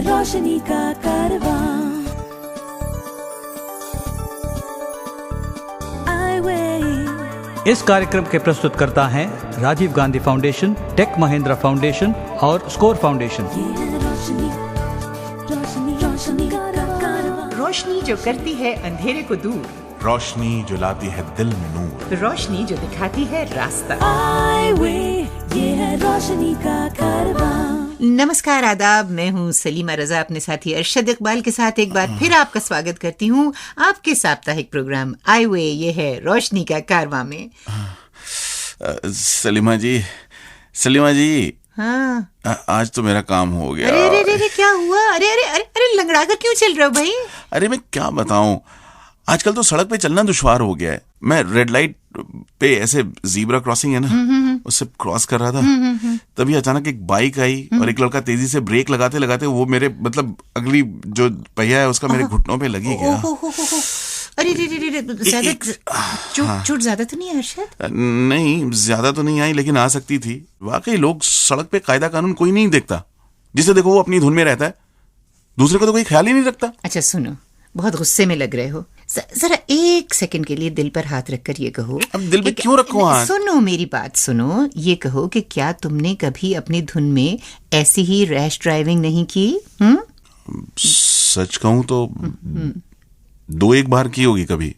रोशनी का कारवां। इस कार्यक्रम के प्रस्तुतकर्ता हैं Rajiv Gandhi Foundation, Tech Mahindra Foundation और स्कोर फाउंडेशन। रोशनी जो करती है अंधेरे को दूर, रोशनी जो लाती है दिल में नूर, रोशनी जो दिखाती है रास्ता। ये है रोशनी का कारवां। नमस्कार, आदाब। मैं हूँ सलीमा रजा, अपने साथी अरशद इकबाल के साथ एक बार फिर आपका स्वागत करती हूँ आपके साप्ताहिक प्रोग्राम आई वे ये है रोशनी का कारवां में। सलीमा जी हाँ, आज तो मेरा काम हो गया। अरे अरे अरे क्या हुआ? अरे अरे अरे अरे लंगड़ा कर क्यों चल रहे हो भाई? अरे मैं क्या बताऊं, आजकल तो सड़क पे चलना दुश्वार हो गया है। मैं रेड लाइट पे ऐसे जीब्रा क्रॉसिंग है ना, उससे क्रॉस कर रहा था, तभी अचानक एक बाइक आई और एक लड़का तेजी से ब्रेक लगाते लगाते वो मेरे मतलब अगली जो पहिया है उसका मेरे घुटनों पे लगी गया। अरे ज्यादा चोट ज्यादा तो नहीं है अरशद? नहीं, ज्यादा तो नहीं आई, लेकिन आ सकती थी। वाकई लोग सड़क पे कायदा कानून कोई नहीं देखता। जिसे देखो वो अपनी धुन में रहता है, दूसरे को तो कोई ख्याल ही नहीं रखता। अच्छा सुनो, बहुत गुस्से में लग रहे हो, जरा एक सेकंड के लिए दिल पर हाथ रखकर ये कहो। अब दिल पे क्यों रखो हाथ? सुनो मेरी बात सुनो, ये कहो कि क्या तुमने कभी अपनी धुन में ऐसी ही रैश ड्राइविंग नहीं की? सच कहूं तो 2-1 बार की होगी कभी,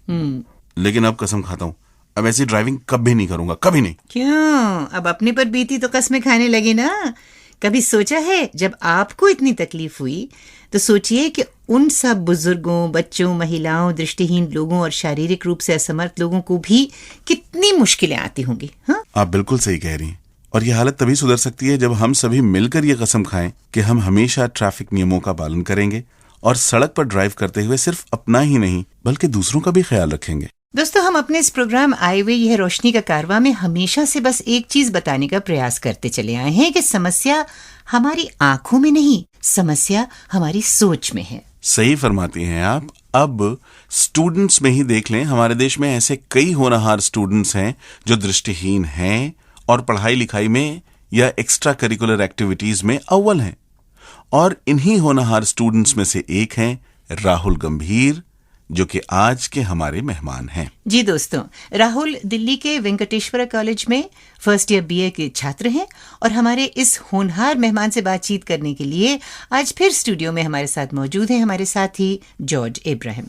लेकिन अब कसम खाता हूं अब ऐसी ड्राइविंग कभी नहीं करूंगा, कभी नहीं। क्यों? अब अपने पर बीती तो कसमें खाने लगे ना। कभी सोचा है जब आपको इतनी तकलीफ हुई तो सोचिए कि उन सब बुजुर्गों, बच्चों, महिलाओं, दृष्टिहीन लोगों और शारीरिक रूप से असमर्थ लोगों को भी कितनी मुश्किलें आती होंगी। हाँ, आप बिल्कुल सही कह रही हैं। और ये हालत तभी सुधर सकती है जब हम सभी मिलकर ये कसम खाएं कि हम हमेशा ट्रैफिक नियमों का पालन करेंगे और सड़क पर ड्राइव करते हुए सिर्फ अपना ही नहीं बल्कि दूसरों का भी ख्याल रखेंगे। दोस्तों, हम अपने इस प्रोग्राम आए हुए यह रोशनी का कारवां में हमेशा से बस एक चीज बताने का प्रयास करते चले आए हैं कि समस्या हमारी आंखों में नहीं, समस्या हमारी सोच में है। सही फरमाती हैं आप। अब स्टूडेंट्स में ही देख लें, हमारे देश में ऐसे कई होनहार स्टूडेंट्स हैं जो दृष्टिहीन हैं और पढ़ाई लिखाई में या एक्स्ट्रा करिकुलर एक्टिविटीज में अव्वल हैं। और इन्हीं होनहार स्टूडेंट्स में से एक हैं राहुल गंभीर, जो कि आज के हमारे मेहमान हैं। जी दोस्तों, राहुल दिल्ली के वेंकटेश्वरा कॉलेज में फर्स्ट ईयर बीए के छात्र हैं और हमारे इस होनहार मेहमान से बातचीत करने के लिए आज फिर स्टूडियो में हमारे साथ मौजूद हैं हमारे साथी जॉर्ज इब्राहिम।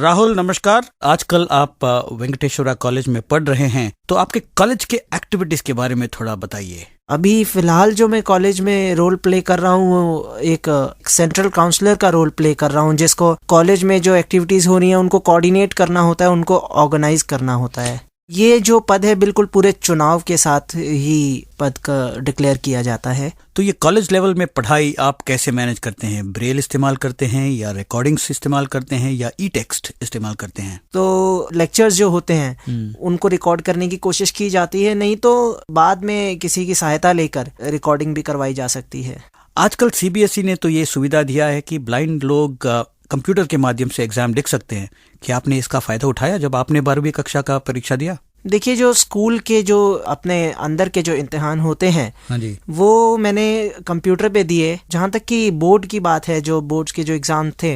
राहुल नमस्कार। आजकल आप वेंकटेश्वरा कॉलेज में पढ़ रहे हैं, तो आपके कॉलेज के एक्टिविटीज के बारे में थोड़ा बताइए। अभी फिलहाल जो मैं कॉलेज में रोल प्ले कर रहा हूँ, एक सेंट्रल काउंसलर का रोल प्ले कर रहा हूँ, जिसको कॉलेज में जो एक्टिविटीज हो रही हैं उनको कोऑर्डिनेट करना होता है, उनको ऑर्गेनाइज करना होता है। ये जो पद है बिल्कुल पूरे चुनाव के साथ ही पद का डिक्लेयर किया जाता है। तो ये कॉलेज लेवल में पढ़ाई आप कैसे मैनेज करते हैं? ब्रेल इस्तेमाल करते हैं या रिकॉर्डिंग्स इस्तेमाल करते हैं या ई टेक्स्ट इस्तेमाल करते हैं? तो लेक्चर्स जो होते हैं उनको रिकॉर्ड करने की कोशिश की जाती है, नहीं तो बाद में किसी की सहायता लेकर रिकॉर्डिंग भी करवाई जा सकती है। आजकल सीबीएसई ने तो ये सुविधा दिया है कि ब्लाइंड लोग कंप्यूटर के माध्यम से एग्जाम लिख सकते हैं। क्या आपने इसका फायदा उठाया जब आपने 12वीं कक्षा का परीक्षा दिया? देखिए, जो स्कूल के जो अपने अंदर के जो इम्तिहान होते हैं, हाँ जी, वो मैंने कंप्यूटर पे दिए। जहाँ तक कि बोर्ड की बात है, जो बोर्ड्स के जो एग्जाम थे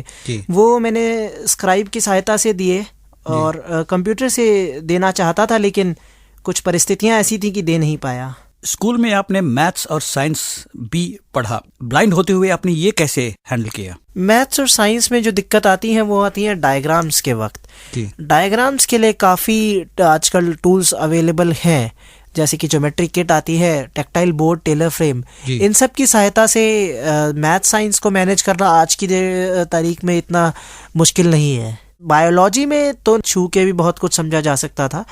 वो मैंने स्क्राइब की सहायता से दिए और कंप्यूटर से देना चाहता था, लेकिन कुछ परिस्थितियां ऐसी थी कि दे नहीं पाया। स्कूल में आपने मैथ्स और साइंस भी पढ़ा, ब्लाइंड होते हुए आपने ये कैसे हैंडल किया? मैथ्स और साइंस में जो दिक्कत आती है वो आती है डायग्राम्स के वक्त। डायग्राम्स के लिए काफ़ी आजकल टूल्स अवेलेबल हैं, जैसे कि ज्योमेट्री किट आती है, टेक्टाइल बोर्ड, टेलर फ्रेम। इन सब की सहायता से मैथ साइंस को मैनेज करना आज की तारीख में इतना मुश्किल नहीं है। बायोलॉजी में तो छू के भी बहुत कुछ समझा जा सकता था,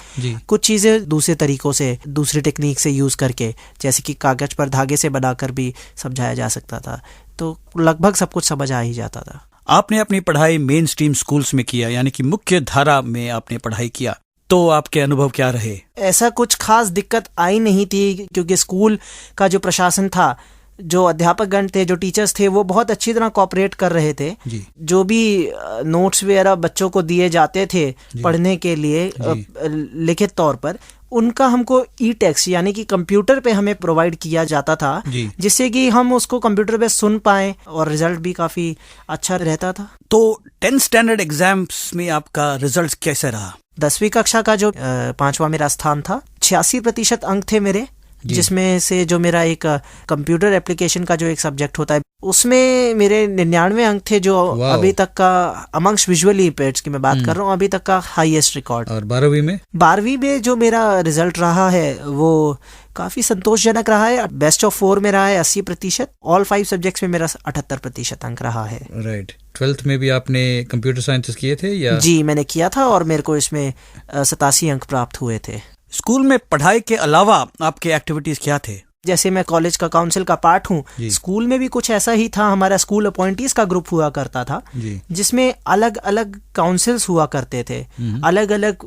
कुछ चीज़ें दूसरे तरीकों से, दूसरी टेक्निक से यूज़ करके, जैसे कि कागज पर धागे से बनाकर भी समझाया जा सकता था, तो लगभग सब कुछ समझ आ ही जाता था। आपने अपनी पढ़ाई मेन स्ट्रीम स्कूल्स में किया, यानी कि मुख्य धारा में आपने पढ़ाई किया, तो आपके अनुभव क्या रहे? ऐसा कुछ खास दिक्कत आई नहीं थी, क्योंकि स्कूल का जो प्रशासन था जो अध्यापकगण थे, जो टीचर्स थे, वो बहुत अच्छी तरह कोऑपरेट कर रहे थे। जो भी नोट्स वगैरह बच्चों को दिए जाते थे पढ़ने के लिए लिखित तौर पर, उनका हमको ई टेक्स्ट यानी कि कंप्यूटर पे हमें प्रोवाइड किया जाता था, जिससे कि हम उसको कंप्यूटर पे सुन पाए और रिजल्ट भी काफी अच्छा रहता था। तो 10th स्टैंडर्ड एग्जाम्स में आपका रिजल्ट कैसे रहा? 10वीं कक्षा का जो 5वां मेरा स्थान था, 86% अंक थे मेरे, जिसमें से जो मेरा एक कंप्यूटर एप्लीकेशन का जो एक सब्जेक्ट होता है, उसमें मेरे 99 अंक थे, जो अभी तक का अमंग्स विजुअली इम्पेयर्ड्स की मैं बात कर रहा हूँ, अभी तक का हाईएस्ट रिकॉर्ड। और 12वीं में जो मेरा रिजल्ट रहा है वो काफी संतोषजनक रहा है। बेस्ट ऑफ 4 में रहा है 80%। ऑल 5 सब्जेक्ट्स में मेरा 78% अंक रहा है। राइट। 12th में भी आपने कंप्यूटर साइंस किए थे या? जी, मैंने किया था और मेरे को इसमें 87 अंक प्राप्त हुए थे। स्कूल में पढ़ाई के अलावा आपके एक्टिविटीज क्या थे? जैसे मैं कॉलेज का काउंसिल का पार्ट हूँ, स्कूल में भी कुछ ऐसा ही था। हमारा स्कूल अपॉइंटीज का ग्रुप हुआ करता था, जिसमें अलग अलग काउंसिल्स हुआ करते थे, अलग अलग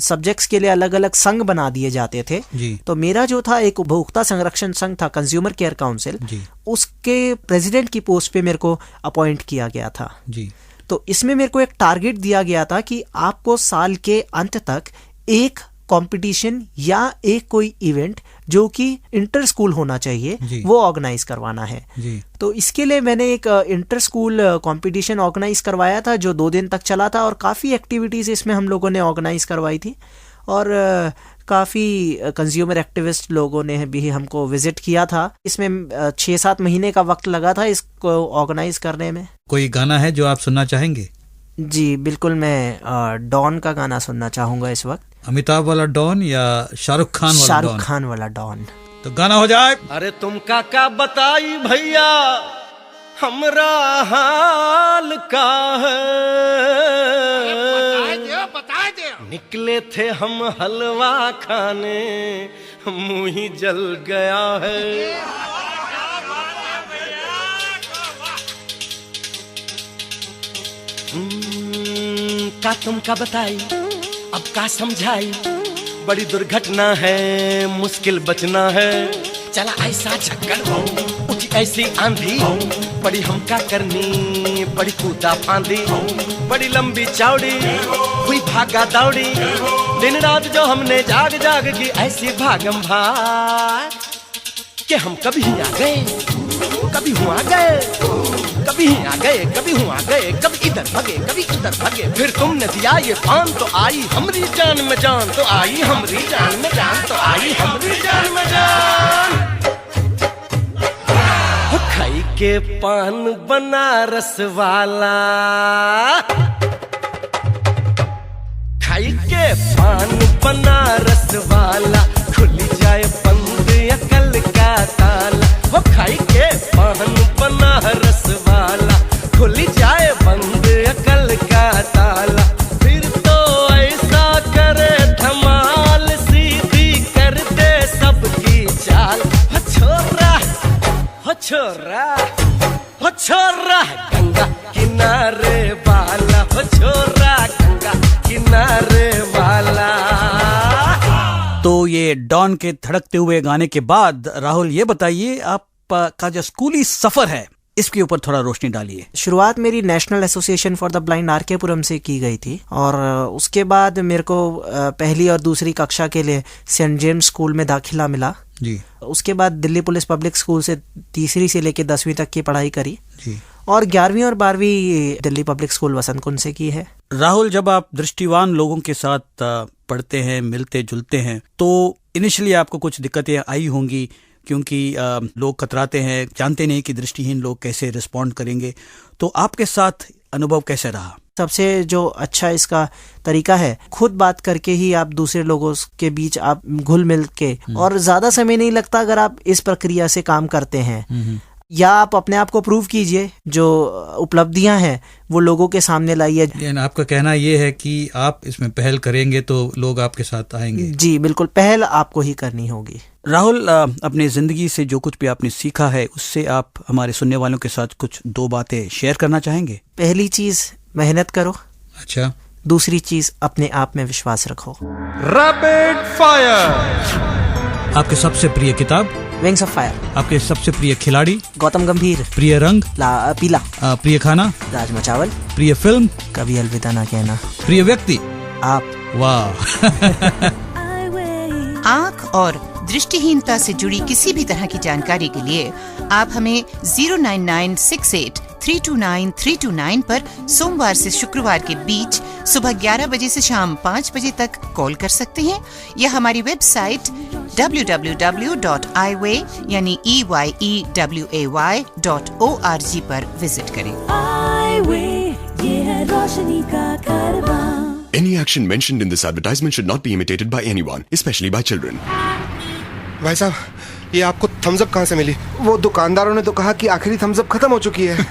सब्जेक्ट्स के लिए अलग अलग संघ बना दिए जाते थे। तो मेरा जो था एक उपभोक्ता संरक्षण संघ था, कंज्यूमर केयर काउंसिल, उसके प्रेसिडेंट की पोस्ट पे मेरे को अपॉइंट किया गया था। तो इसमें मेरे को एक टारगेट दिया गया था कि आपको साल के अंत तक एक कंपटीशन या एक कोई इवेंट जो कि इंटर स्कूल होना चाहिए वो ऑर्गेनाइज करवाना है। तो इसके लिए मैंने एक इंटर स्कूल कंपटीशन ऑर्गेनाइज करवाया था, जो 2 दिन तक चला था और काफ़ी एक्टिविटीज़ इसमें हम लोगों ने ऑर्गेनाइज करवाई थी। और काफ़ी कंज्यूमर एक्टिविस्ट लोगों ने भी हमको विजिट किया था। इसमें 6-7 महीने का वक्त लगा था इसको ऑर्गेनाइज करने में। कोई गाना है जो आप सुनना चाहेंगे? जी बिल्कुल, मैं डॉन का गाना सुनना चाहूंगा इस वक्त। अमिताभ वाला डॉन या शाहरुख खान वाला? शाहरुख खान वाला डॉन। तो गाना हो जाए। अरे तुम का बताई भैया हमरा हाल का है, बता दे। निकले थे हम हलवा खाने, मुंह ही जल गया है। का तुम का बताई, अब का समझाई, बड़ी दुर्घटना है, मुश्किल बचना है। चला ऐसा झक्कर उठी ऐसी आंधी, बड़ी हम का करनी, बड़ी कूदा फांदी, बड़ी लंबी चौड़ी हुई भागा दौड़ी। दिन रात जो हमने जाग जाग की ऐसी भागम भाग कि हम कभी आ गए, कभी हुआ गए, कभी आ गए, कभी हुआ गए, कभी इधर भागे, कभी उधर भागे। फिर तुमने दिया ये पान तो आई हमरी जान में जान, तो आई हमरी जान में जान, तो आई हमरी जान में जान। खाई के पान बनारस वाला, खाई के पान बनारस वाला, खुल जाए बंद अकल का ताला। वो खाई के पान बनारस वाला, खुल जाए बंद अकल का ताला। फिर तो ऐसा करे धमाल, सीधी कर दे सबकी चाल। हो छोरा, हो छोरा, हो छोरा गंगा किनारे वाला, हो छोरा गंगा किनारे वाला। तो ये डॉन के धड़कते हुए गाने के बाद राहुल ये बताइए, आपका जो स्कूली सफर है इसके ऊपर थोड़ा रोशनी डालिए। शुरुआत मेरी national association for the blind RK Puram से की गई थी, और उसके बाद मेरे को पहली और दूसरी कक्षा के लिए सेंट जेम्स स्कूल में दाखिला मिला जी। उसके बाद दिल्ली पुलिस पब्लिक स्कूल से तीसरी से लेकर 10वीं तक की पढ़ाई करी जी। और 11वीं और 12वीं दिल्ली पब्लिक स्कूल वसंत कुंज से की है। राहुल, जब आप दृष्टिवान लोगों के साथ पढ़ते हैं, मिलते जुलते हैं, तो इनिशियली आपको कुछ दिक्कतें आई होंगी, क्योंकि लोग कतराते हैं, जानते नहीं कि दृष्टिहीन लोग कैसे रिस्पॉन्ड करेंगे। तो आपके साथ अनुभव कैसे रहा? सबसे जो अच्छा इसका तरीका है, खुद बात करके ही आप दूसरे लोगों के बीच आप घुल मिल के, और ज्यादा समय नहीं लगता अगर आप इस प्रक्रिया से काम करते हैं। या आप अपने आप को प्रूव कीजिए, जो उपलब्धियां हैं वो लोगों के सामने लाइए। आपका कहना ये है कि आप इसमें पहल करेंगे तो लोग आपके साथ आएंगे? जी बिल्कुल, पहल आपको ही करनी होगी। राहुल, अपनी जिंदगी से जो कुछ भी आपने सीखा है, उससे आप हमारे सुनने वालों के साथ कुछ 2 बातें शेयर करना चाहेंगे? पहली चीज, मेहनत करो। अच्छा। दूसरी चीज, अपने आप में विश्वास रखो। Rapid fire. आपकी सबसे प्रिय किताब? Wings of fire. आपके सबसे प्रिय खिलाड़ी? गौतम गंभीर। प्रिय रंग? पीला। प्रिय खाना? राजमा चावल। प्रिय फिल्म? कभी अलविदा ना कहना। प्रिय व्यक्ति? आप। वाह। आँख और दृष्टिहीनता से जुड़ी किसी भी तरह की जानकारी के लिए आप हमें 09968329329 पर सोमवार से शुक्रवार के बीच सुबह 11 बजे से शाम 5 बजे तक कॉल कर सकते हैं या हमारी वेबसाइट www.eyeway यानी EYEWAY.org पर विजिट करें। Eyeway, ये है रोशनी का कारवां। Any action mentioned in this advertisement should not be imitated by anyone, especially by children. भाई साहब, ये आपको थम्स अप कहाँ से मिली? वो दुकानदारों ने तो कहा कि आखिरी थम्स अप खत्म हो चुकी है।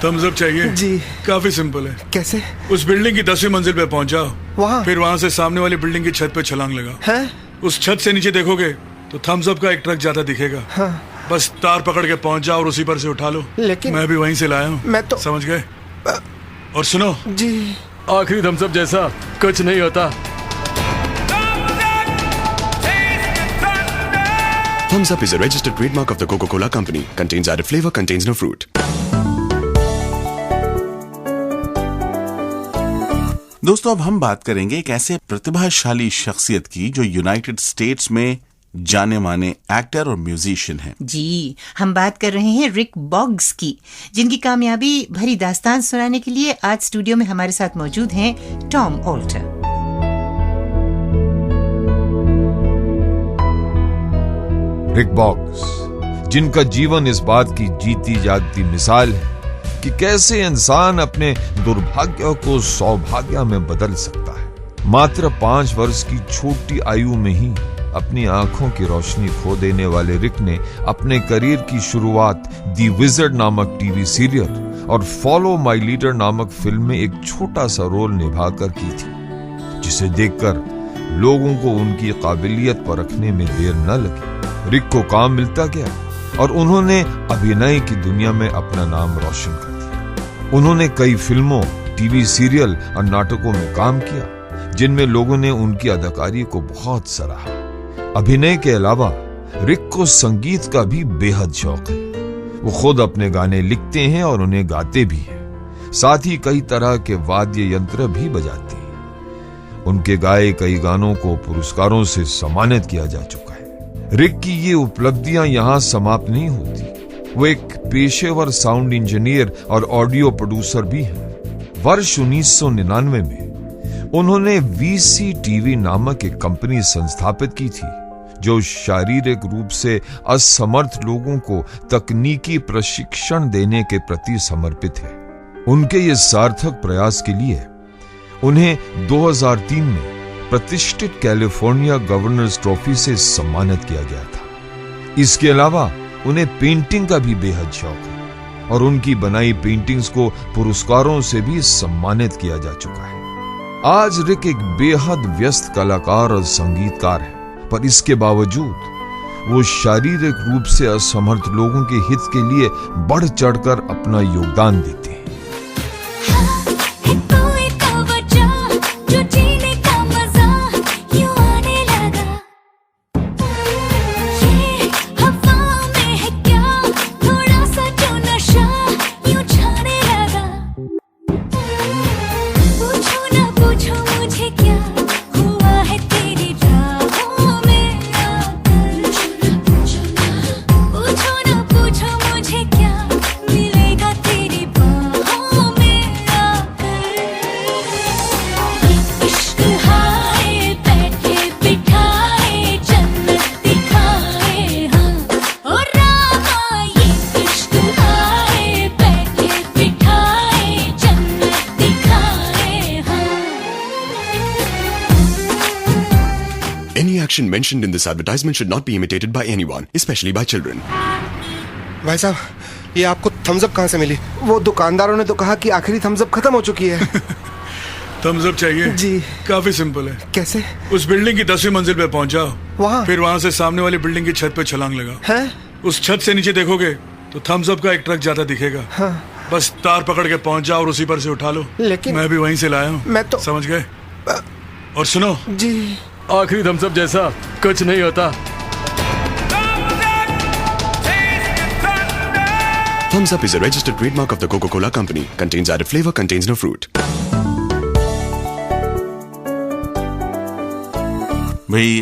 थम्स अप चाहिए? जी। काफी सिंपल है। कैसे? उस बिल्डिंग की 10वीं मंजिल पे पहुंच जाओ, वहाँ? फिर वहाँ से सामने वाली बिल्डिंग की छत पे छलांग लगाओ। हैं? उस छत से नीचे देखोगे तो थम्स अप का एक ट्रक जाता दिखेगा। हाँ। बस तार पकड़ के पहुंच जाओ और उसी पर से उठा लो। लेकिन मैं भी वहीं से लाया हूँ। मैं तो समझ गए? और सुनो जी, आखिरी थम्स अप जैसा कुछ नहीं होता। Thumbs Up is a registered trademark of the Coca-Cola Company. Contains added flavor, contains no fruit. दोस्तों, अब हम बात करेंगे एक ऐसे प्रतिभाशाली शख्सियत की जो यूनाइटेड स्टेट्स में जाने माने एक्टर और म्यूजिशियन हैं। जी, हम बात कर रहे हैं रिक बॉग्स की, जिनकी कामयाबी भरी दास्तान सुनाने के लिए आज स्टूडियो में हमारे साथ मौजूद हैं टॉम ऑल्टर। रिक बॉग्स, जिनका जीवन इस बात की जीती जागती मिसाल है कि कैसे इंसान अपने दुर्भाग्य को सौभाग्य में बदल सकता है। मात्र 5 वर्ष की छोटी आयु में ही अपनी आंखों की रोशनी खो देने वाले रिक ने अपने करियर की शुरुआत दी विजर्ड नामक टीवी सीरियल और फॉलो माई लीडर नामक फिल्म में एक छोटा सा रोल निभाकर की थी, जिसे देखकर लोगों को उनकी काबिलियत परखने में देर न लगी। रिक को काम मिलता गया और उन्होंने अभिनय की दुनिया में अपना नाम रोशन कर दिया। उन्होंने कई फिल्मों, टीवी सीरियल और नाटकों में काम किया, जिनमें लोगों ने उनकी अदाकारी को बहुत सराहा। अभिनय के अलावा रिक को संगीत का भी बेहद शौक है। वो खुद अपने गाने लिखते हैं और उन्हें गाते भी हैं। साथ ही कई तरह के वाद्य यंत्र भी बजाते हैं। उनके गाए कई गानों को पुरस्कारों से सम्मानित किया जा चुका है। रिक की ये उपलब्धियां यहां समाप्त नहीं होती। वो एक पेशेवर साउंड इंजीनियर और ऑडियो प्रोड्यूसर भी हैं। वर्ष 1999 में उन्होंने VCTV नामक एक कंपनी संस्थापित की थी, जो शारीरिक रूप से असमर्थ लोगों को तकनीकी प्रशिक्षण देने के प्रति समर्पित है। उनके ये सार्थक प्रयास के लिए उन्हें 2003 में प्रतिष्ठित कैलिफोर्निया गवर्नर्स ट्रॉफी से सम्मानित किया गया था। इसके अलावा उन्हें पेंटिंग का भी बेहद शौक है और उनकी बनाई पेंटिंग्स को पुरस्कारों से भी सम्मानित किया जा चुका है। आज रिक एक बेहद व्यस्त कलाकार और संगीतकार है, पर इसके बावजूद वो शारीरिक रूप से असमर्थ लोगों के हित के लिए बढ़ चढ़कर अपना योगदान देते हैं। Any action mentioned in this advertisement should not be imitated by anyone, especially by children. भाई साहब, ये आपको थम्स अप कहाँ से मिली? वो दुकानदारों ने तो कहा कि आखिरी थम्स अप खत्म हो चुकी है। थम्स अप चाहिए? जी। काफी सिंपल है। कैसे? उस बिल्डिंग की 10वीं मंजिल पे पहुंच जाओ, वहाँ? फिर वहाँ से सामने वाली बिल्डिंग की छत पे छलांग लगाओ। हैं? उस छत से नीचे देखोगे तो थम्स अप का एक ट्रक जाता दिखेगा। हाँ। बस तार पकड़ के पहुंच जाओ और उसी पर से उठा लो। लेकिन मैं भी वहीं से लाया हूँ। मैं तो समझ गए? और सुनो जी, आखिरी थम्स अप जैसा कुछ नहीं होता। Thumbs Up is a registered trademark of the Coca-Cola Company. Contains added flavor, contains no fruit. भाई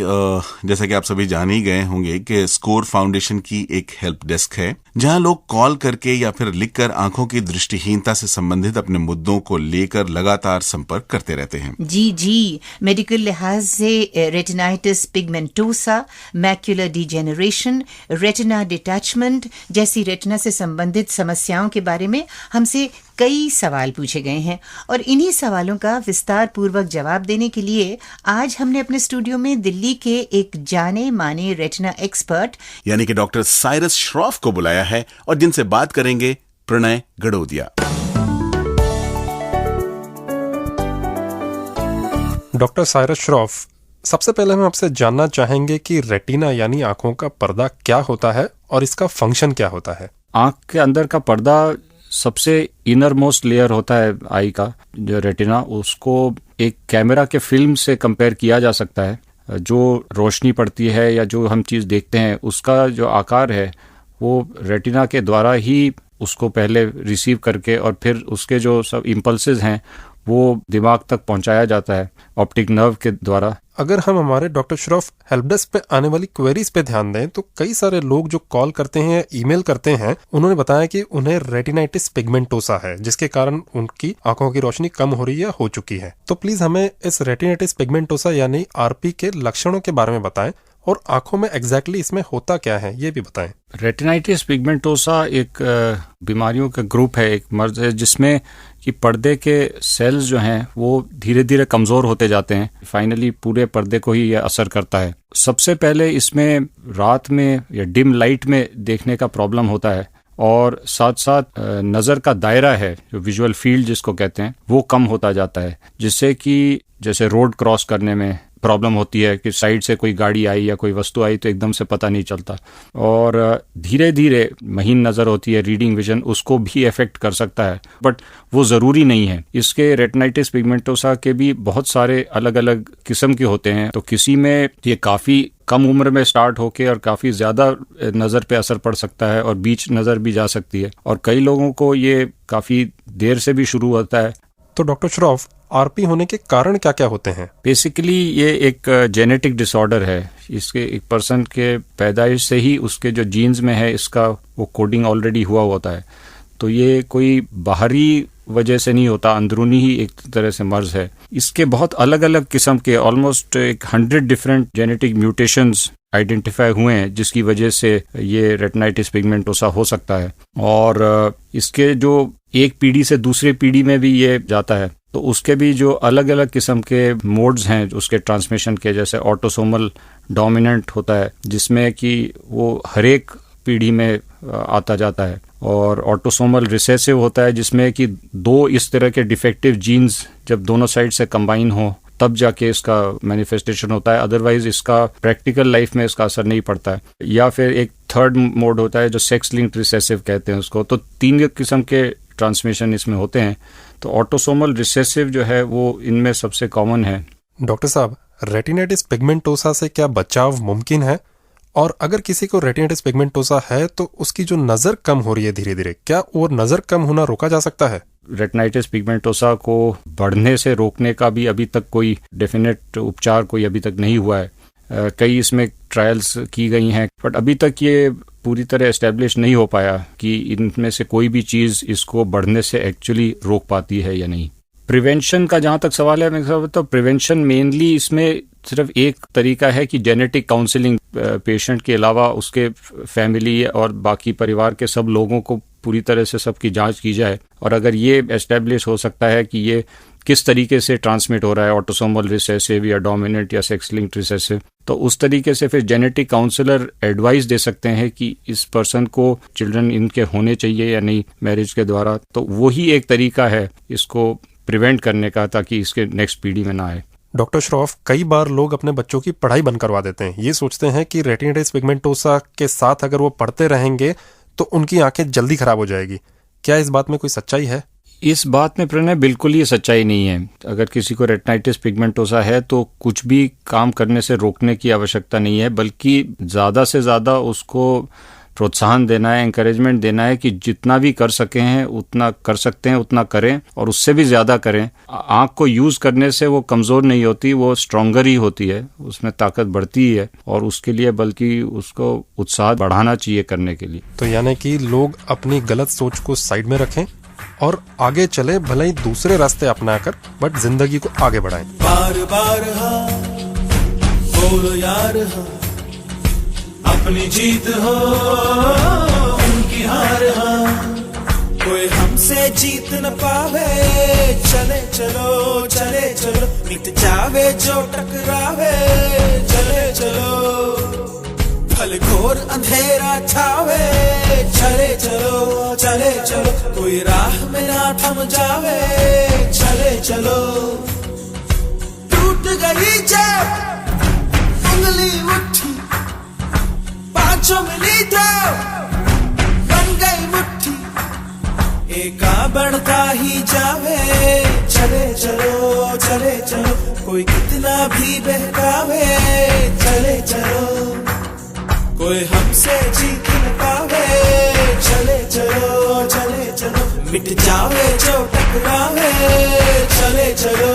जैसा कि आप सभी जान ही गए होंगे कि स्कोर फाउंडेशन की एक हेल्प डेस्क है जहां लोग कॉल करके या फिर लिखकर आंखों की दृष्टिहीनता से संबंधित अपने मुद्दों को लेकर लगातार संपर्क करते रहते हैं। जी मेडिकल लिहाज से retinitis pigmentosa, macular degeneration, retina detachment जैसी रेटिना से संबंधित समस्याओं के बारे में हमसे कई सवाल पूछे गए हैं और इन्हीं सवालों का विस्तार पूर्वक जवाब देने के लिए आज हमने अपने स्टूडियो में दिल्ली के एक जाने माने रेटिना एक्सपर्ट यानी कि डॉक्टर साइरस श्रॉफ को बुलाया है और जिनसे बात करेंगे प्रणय गड़ोदिया। डॉक्टर साइरस श्रॉफ, सबसे पहले हम आपसे जानना चाहेंगे कि रेटिना यानी आंखों का पर्दा क्या होता है और इसका फंक्शन क्या होता है। आंख के अंदर का पर्दा सबसे इनर मोस्ट लेयर होता है आई का, जो रेटिना, उसको एक कैमरा के फिल्म से कंपेयर किया जा सकता है। जो रोशनी पड़ती है या जो हम चीज़ देखते हैं उसका जो आकार है वो रेटिना के द्वारा ही उसको पहले रिसीव करके और फिर उसके जो सब इम्पल्सेस हैं वो दिमाग तक पहुंचाया जाता है ऑप्टिक नर्व के द्वारा। अगर हम हमारे डॉक्टर श्रॉफ हेल्प डेस्क पे आने वाली क्वेरीज पे ध्यान दें तो कई सारे लोग जो कॉल करते हैं या ईमेल करते हैं उन्होंने बताया कि उन्हें रेटिनाइटिस पिगमेंटोसा है जिसके कारण उनकी आंखों की रोशनी कम हो रही है या हो चुकी है। तो प्लीज हमें इस रेटिनाइटिस पिगमेंटोसा यानी आरपी के लक्षणों के बारे में बताएं और आंखों में एग्जैक्टली इसमें होता क्या है ये भी बताएं। रेटिनाइटिस पिगमेंटोसा एक बीमारियों का ग्रुप है, एक मर्ज है जिसमें कि पर्दे के सेल्स जो हैं वो धीरे धीरे कमज़ोर होते जाते हैं। फाइनली पूरे पर्दे को ही ये असर करता है। सबसे पहले इसमें रात में या डिम लाइट में देखने का प्रॉब्लम होता है और साथ साथ नज़र का दायरा है, जो विजुअल फील्ड जिसको कहते हैं, वो कम होता जाता है, जिससे कि जैसे रोड क्रॉस करने में प्रॉब्लम होती है कि साइड से कोई गाड़ी आई या कोई वस्तु आई तो एकदम से पता नहीं चलता। और धीरे धीरे महीन नज़र होती है, रीडिंग विजन, उसको भी इफेक्ट कर सकता है, बट वो ज़रूरी नहीं है। इसके रेटिनाइटिस पिगमेंटोसा के भी बहुत सारे अलग अलग किस्म के होते हैं। तो किसी में ये काफ़ी कम उम्र में स्टार्ट होके और काफ़ी ज़्यादा नज़र पे असर पड़ सकता है और बीच नज़र भी जा सकती है, और कई लोगों को ये काफ़ी देर से भी शुरू होता है। तो डॉक्टर श्रॉफ, आरपी होने के कारण क्या क्या होते हैं? बेसिकली ये एक जेनेटिक डिसऑर्डर है। इसके एक पर्सन के पैदाइश से ही उसके जो जीन्स में है इसका वो कोडिंग ऑलरेडी हुआ होता है। तो ये कोई बाहरी वजह से नहीं होता, अंदरूनी ही एक तरह से मर्ज है। इसके बहुत अलग अलग किस्म के almost 100 different genetic mutations identify हुए हैं जिसकी वजह से ये रेटिनाइटिस पिगमेंटोसा हो सकता है। और इसके जो एक पीढ़ी से दूसरे पीढ़ी में भी ये जाता है, तो उसके भी जो अलग अलग किस्म के मोड्स हैं उसके ट्रांसमिशन के, जैसे ऑटोसोमल डोमिनेंट होता है जिसमें कि वो हर एक पीढ़ी में आता जाता है, और ऑटोसोमल रिसेसिव होता है जिसमें कि दो इस तरह के डिफेक्टिव जीन्स जब दोनों साइड से कंबाइन हो तब जाके इसका मैनिफेस्टेशन होता है, अदरवाइज इसका प्रैक्टिकल लाइफ में इसका असर नहीं पड़ता है। या फिर एक थर्ड मोड होता है जो सेक्स लिंक्ड रिसेसिव कहते हैं उसको। तो 3 किस्म के ट्रांसमिशन इसमें होते हैं। तो ऑटोसोमल रिसेसिव जो है वो इनमें सबसे कॉमन है। डॉक्टर साहब, रेटिनाइटिस पिगमेंटोसा से क्या बचाव मुमकिन है? और अगर किसी को रेटिनाइटिस पिगमेंटोसा है तो उसकी जो नज़र कम हो रही है धीरे धीरे, क्या वो नज़र कम होना रोका जा सकता है? रेटिनाइटिस पिगमेंटोसा को बढ़ने से रोकने का भी अभी तक कोई डेफिनेट उपचार कोई अभी तक नहीं हुआ है। कई इसमें ट्रायल्स की गई हैं, बट अभी तक ये पूरी तरह एस्टेब्लिश नहीं हो पाया कि इनमें से कोई भी चीज़ इसको बढ़ने से एक्चुअली रोक पाती है या नहीं। प्रिवेंशन का जहाँ तक सवाल है, मैं तो प्रिवेंशन मेनली इसमें सिर्फ एक तरीका है कि जेनेटिक काउंसलिंग, पेशेंट के अलावा उसके फैमिली और बाकी परिवार के सब लोगों को पूरी तरह से सबकी जांच की जाए, और अगर ये एस्टेब्लिश हो सकता है कि ये किस तरीके से ट्रांसमिट हो रहा है, ऑटोसोमल रिसेसिव या डोमिनेंट या सेक्स लिंक्ड रिसेसिव, तो उस तरीके से फिर जेनेटिक काउंसलर एडवाइस दे सकते हैं कि इस पर्सन को चिल्ड्रन इनके होने चाहिए या नहीं मैरिज के द्वारा। तो वही एक तरीका है इसको प्रिवेंट करने का, ताकि इसके नेक्स्ट पीढ़ी में ना आए। डॉक्टर श्रॉफ, कई बार लोग अपने बच्चों की पढ़ाई बंद करवा देते हैं। ये सोचते हैं कि रेटिनाइटिस पिगमेंटोसा के साथ अगर वो पढ़ते रहेंगे तो उनकी आंखें जल्दी खराब हो जाएगी। क्या इस बात में कोई सच्चाई है? इस बात में प्रणय बिल्कुल ही सच्चाई नहीं है। अगर किसी को रेटिनाइटिस पिगमेंटोसा है तो कुछ भी काम करने से रोकने की आवश्यकता नहीं है, बल्कि ज़्यादा से ज़्यादा उसको प्रोत्साहन देना है, एनकरेजमेंट देना है कि जितना भी कर सके हैं उतना कर सकते हैं, उतना करें और उससे भी ज़्यादा करें। आँख को यूज़ करने से वो कमज़ोर नहीं होती, वो स्ट्रॉन्गर ही होती है, उसमें ताकत बढ़ती है और उसके लिए बल्कि उसको उत्साह बढ़ाना चाहिए करने के लिए। तो यानी कि लोग अपनी गलत सोच को साइड में रखें और आगे चले, भले ही दूसरे रास्ते अपनाकर, बट जिंदगी को आगे बढ़ाएं। बार बार हाँ बोलो यार हाँ, अपनी जीत हो उनकी हार हाँ, कोई हमसे जीत न पावे, चले चलो चले चलो, मिट जावे जो टकरावे, चले चलो भले घोर अंधेरा छावे, चले चलो कोई राह में ना थम जावे, चले चलो टूट गई जब उंगली उठी, पांचों मिली तो बन गई मुट्ठी, एका बढ़ता ही जावे, चले चलो कोई कितना भी बहकावे, चले चलो कोई हमसे जीत न पावे, चले चलो मिट जावे जो टकरावे, चले चलो।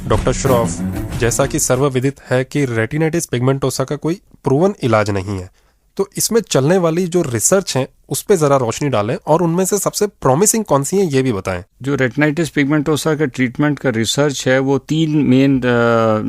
डॉक्टर श्रॉफ, जैसा कि सर्वविदित है कि रेटिनाइटिस पिगमेंटोसा का कोई प्रूवन इलाज नहीं है, तो इसमें चलने वाली जो रिसर्च है उस पे जरा रोशनी डालें और उनमें से सबसे प्रॉमिसिंग कौन सी है ये भी बताएं। जो रेटिनाइटिस पिगमेंटोसा का ट्रीटमेंट का रिसर्च है वो 3 मेन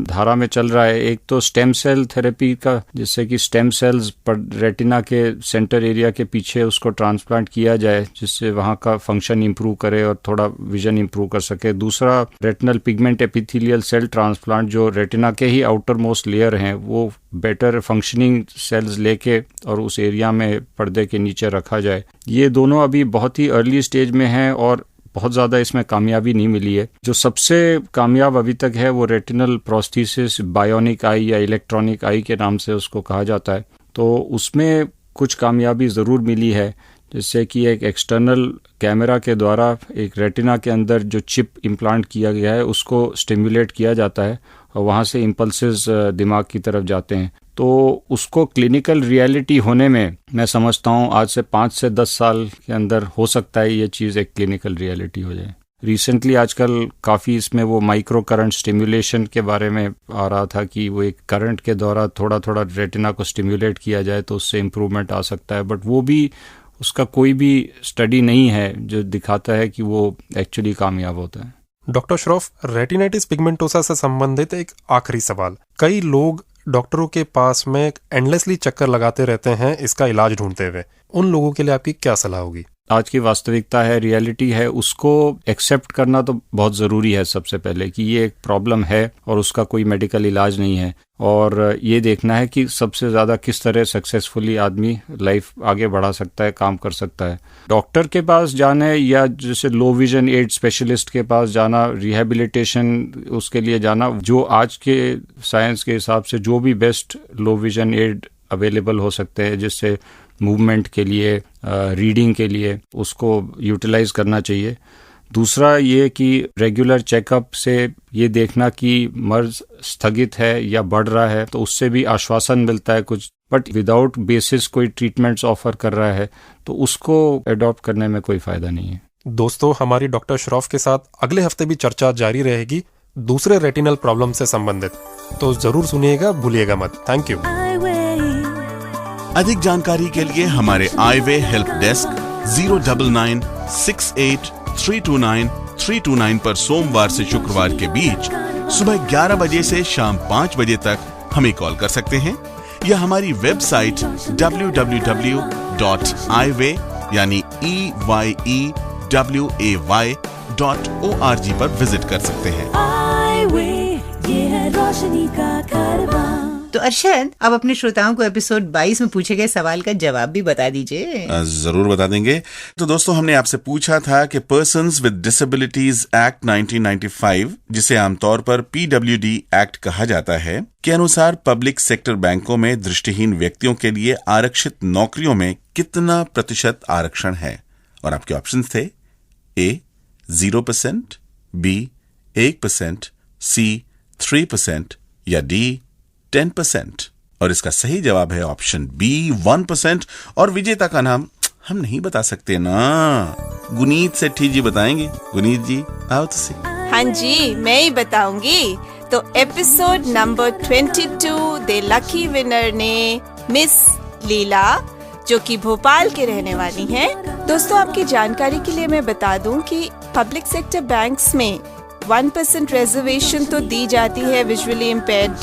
धारा में चल रहा है। एक तो स्टेम सेल थेरेपी का, जिससे कि स्टेम सेल्स पर रेटिना के सेंटर एरिया के पीछे उसको ट्रांसप्लांट किया जाए, जिससे वहाँ का फंक्शन इंप्रूव करे और थोड़ा विजन इंप्रूव कर सके। दूसरा retinal pigment epithelial cell transplant, जो रेटिना के ही आउटर मोस्ट लेयर हैं वो बेटर फंक्शनिंग सेल्स लेके और उस एरिया में पर्दे के नीचे रखा जाए। ये दोनों अभी बहुत ही अर्ली स्टेज में हैं और बहुत ज़्यादा इसमें कामयाबी नहीं मिली है। जो सबसे कामयाब अभी तक है वो रेटिनल प्रोस्थेसिस बायोनिक आई या इलेक्ट्रॉनिक आई के नाम से उसको कहा जाता है। तो उसमें कुछ कामयाबी ज़रूर मिली है, जिससे कि एक एक्सटर्नल कैमरा के द्वारा एक रेटिना के अंदर जो चिप इम्प्लांट किया गया है उसको स्टिमुलेट किया जाता है और वहाँ से इम्पल्सेस दिमाग की तरफ जाते हैं। तो उसको क्लिनिकल रियलिटी होने में मैं समझता हूँ आज से 5 से 10 साल के अंदर हो सकता है ये चीज़ एक क्लिनिकल रियलिटी हो जाए। रिसेंटली आजकल काफ़ी इसमें वो माइक्रो करंट स्टिमुलेशन के बारे में आ रहा था कि वो एक करंट के द्वारा थोड़ा थोड़ा रेटिना को स्टिमुलेट किया जाए तो उससे इम्प्रूवमेंट आ सकता है, बट वो भी उसका कोई भी स्टडी नहीं है जो दिखाता है कि वो एक्चुअली कामयाब होता है। डॉक्टर श्रॉफ, रेटिनाइटिस पिगमेंटोसा से संबंधित एक आखिरी सवाल। कई लोग डॉक्टरों के पास में एंडलेसली चक्कर लगाते रहते हैं इसका इलाज ढूंढते हुए, उन लोगों के लिए आपकी क्या सलाह होगी? आज की वास्तविकता है, रियलिटी है, उसको एक्सेप्ट करना तो बहुत ज़रूरी है। सबसे पहले कि ये एक प्रॉब्लम है और उसका कोई मेडिकल इलाज नहीं है, और ये देखना है कि सबसे ज़्यादा किस तरह सक्सेसफुली आदमी लाइफ आगे बढ़ा सकता है, काम कर सकता है। डॉक्टर के पास जाना या जैसे लो विजन एड स्पेशलिस्ट के पास जाना, रिहेबिलिटेशन उसके लिए जाना, जो आज के साइंस के हिसाब से जो भी best low vision aid available हो सकते हैं, जिससे मूवमेंट के लिए, रीडिंग के लिए उसको यूटिलाइज करना चाहिए। दूसरा ये कि रेगुलर चेकअप से ये देखना कि मर्ज स्थगित है या बढ़ रहा है, तो उससे भी आश्वासन मिलता है कुछ, बट विदाउट बेसिस कोई ट्रीटमेंट्स ऑफर कर रहा है तो उसको अडॉप्ट करने में कोई फायदा नहीं है। दोस्तों, हमारी डॉक्टर श्रॉफ के साथ अगले हफ्ते भी चर्चा जारी रहेगी दूसरे रेटिनल प्रॉब्लम से संबंधित, तो जरूर सुनिएगा, भूलिएगा मत। Thank you. अधिक जानकारी के लिए हमारे आईवे हेल्प डेस्क 09968329329 पर सोमवार से शुक्रवार के बीच सुबह 11 बजे से शाम 5 बजे तक हमें कॉल कर सकते हैं, या हमारी वेबसाइट www.eyeway यानी EYEWAY.org पर विजिट कर सकते हैं। ये है रोशनी का कारवां। तो अरशद, अब अपने श्रोताओं को एपिसोड 22 में पूछे गए सवाल का जवाब भी बता दीजिए। जरूर बता देंगे। तो दोस्तों, हमने आपसे पूछा था कि पर्सन्स विद डिसेबिलिटीज एक्ट 1995, जिसे आमतौर पर PWD एक्ट कहा जाता है, के अनुसार पब्लिक सेक्टर बैंकों में दृष्टिहीन व्यक्तियों के लिए आरक्षित नौकरियों में कितना प्रतिशत आरक्षण है? और आपके ऑप्शन थे A 0%, B 1%, C 3% या D 10%। और इसका सही जवाब है ऑप्शन बी 1%। और विजेता का नाम हम नहीं बता सकते ना, गुनीत सेठी जी बताएंगे। गुनीत जी आओ तो सही। हाँ जी, मैं ही बताऊंगी। तो एपिसोड नंबर 22 दे लकी विनर ने मिस लीला, जो कि भोपाल के रहने वाली हैं। दोस्तों, आपकी जानकारी के लिए मैं बता दूं कि पब्लिक सेक्टर बैंक्स में 1% रिजर्वेशन तो दी जाती है विजुअली इम्पेयर्ड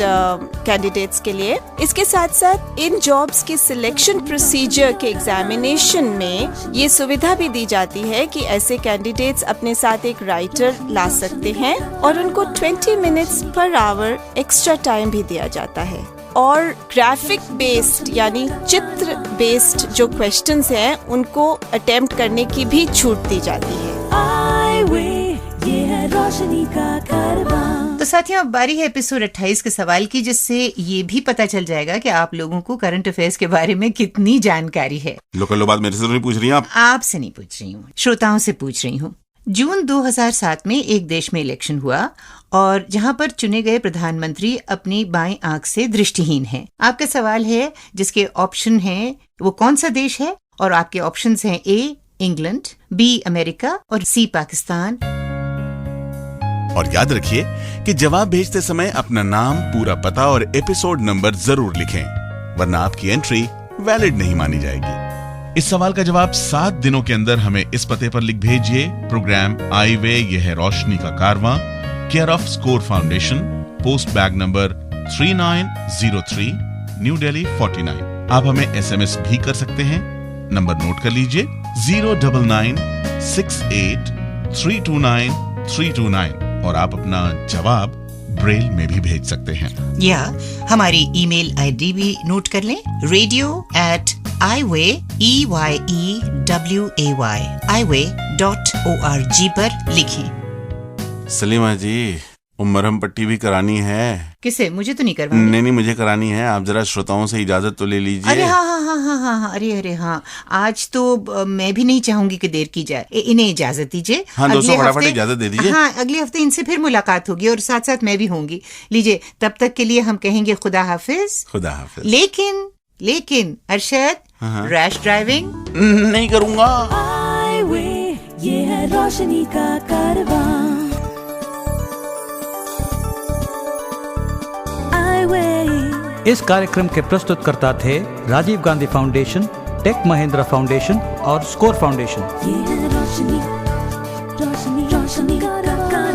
कैंडिडेट्स के लिए। इसके साथ साथ इन जॉब्स के सिलेक्शन प्रोसीजर के एग्जामिनेशन में ये सुविधा भी दी जाती है कि ऐसे कैंडिडेट्स अपने साथ एक राइटर ला सकते हैं और उनको 20 minutes per hour extra time भी दिया जाता है। और ग्राफिक बेस्ड यानी चित्र बेस्ड जो क्वेश्चंस हैं उनको अटेम्प्ट करने की भी छूट दी जाती है। रोशनी का कारवां। तो साथियों, अब बारी है एपिसोड 28 के सवाल की, जिससे ये भी पता चल जाएगा कि आप लोगों को करंट अफेयर्स के बारे में कितनी जानकारी है। लोकल बात मेरे से तो नहीं पूछ रही हैं आप? आपसे नहीं पूछ रही हूँ, श्रोताओं से पूछ रही हूँ। जून 2007 में एक देश में इलेक्शन हुआ और जहां पर चुने गए प्रधानमंत्री अपनी बाएं आंख से दृष्टिहीन हैं। आपका सवाल है जिसके ऑप्शन हैं वो कौन सा देश है, और आपके ऑप्शंस हैं ए इंग्लैंड, बी अमेरिका और सी पाकिस्तान। और याद रखिए कि जवाब भेजते समय अपना नाम, पूरा पता और एपिसोड नंबर जरूर लिखें, वरना आपकी एंट्री वैलिड नहीं मानी जाएगी। इस सवाल का जवाब 7 दिनों के अंदर हमें इस पते पर लिख भेजिए। प्रोग्राम आई वे ये है रोशनी का कारवां, care off score foundation, post bag number 3903, new Delhi 49। आप हमें SMS भी कर सकते हैं। नंबर नोट कर लीजिए 09968329329 और आप अपना जवाब ब्रेल में भी भेज सकते हैं, या हमारी ईमेल आईडी भी नोट कर लें, radio@iway.org पर लिखें। सलीमा जी, मरहम पट्टी भी करानी है। किसे? मुझे तो नहीं करवानी। नहीं, मुझे करानी है। आप जरा श्रोताओं से इजाजत तो ले लीजिए। अरे हाँ, अरे हाँ, आज तो मैं भी नहीं चाहूंगी कि देर की जाए। इन्हें इजाजत दीजिए। हाँ दोस्तों, फटाफट इजाजत दे दीजिए। हाँ, अगले हफ्ते इनसे फिर मुलाकात होगी और साथ साथ मैं भी होंगी। लीजिए, तब तक के लिए हम कहेंगे खुदा हाफिज। खुदा हाफिज। लेकिन अरशद, रैश ड्राइविंग नहीं करूंगा। ये है रोशनी का कारवां। इस कार्यक्रम के प्रस्तुतकर्ता थे Rajiv Gandhi Foundation, Tech Mahindra Foundation और स्कोर फाउंडेशन। ये है रोशनी का कारवां।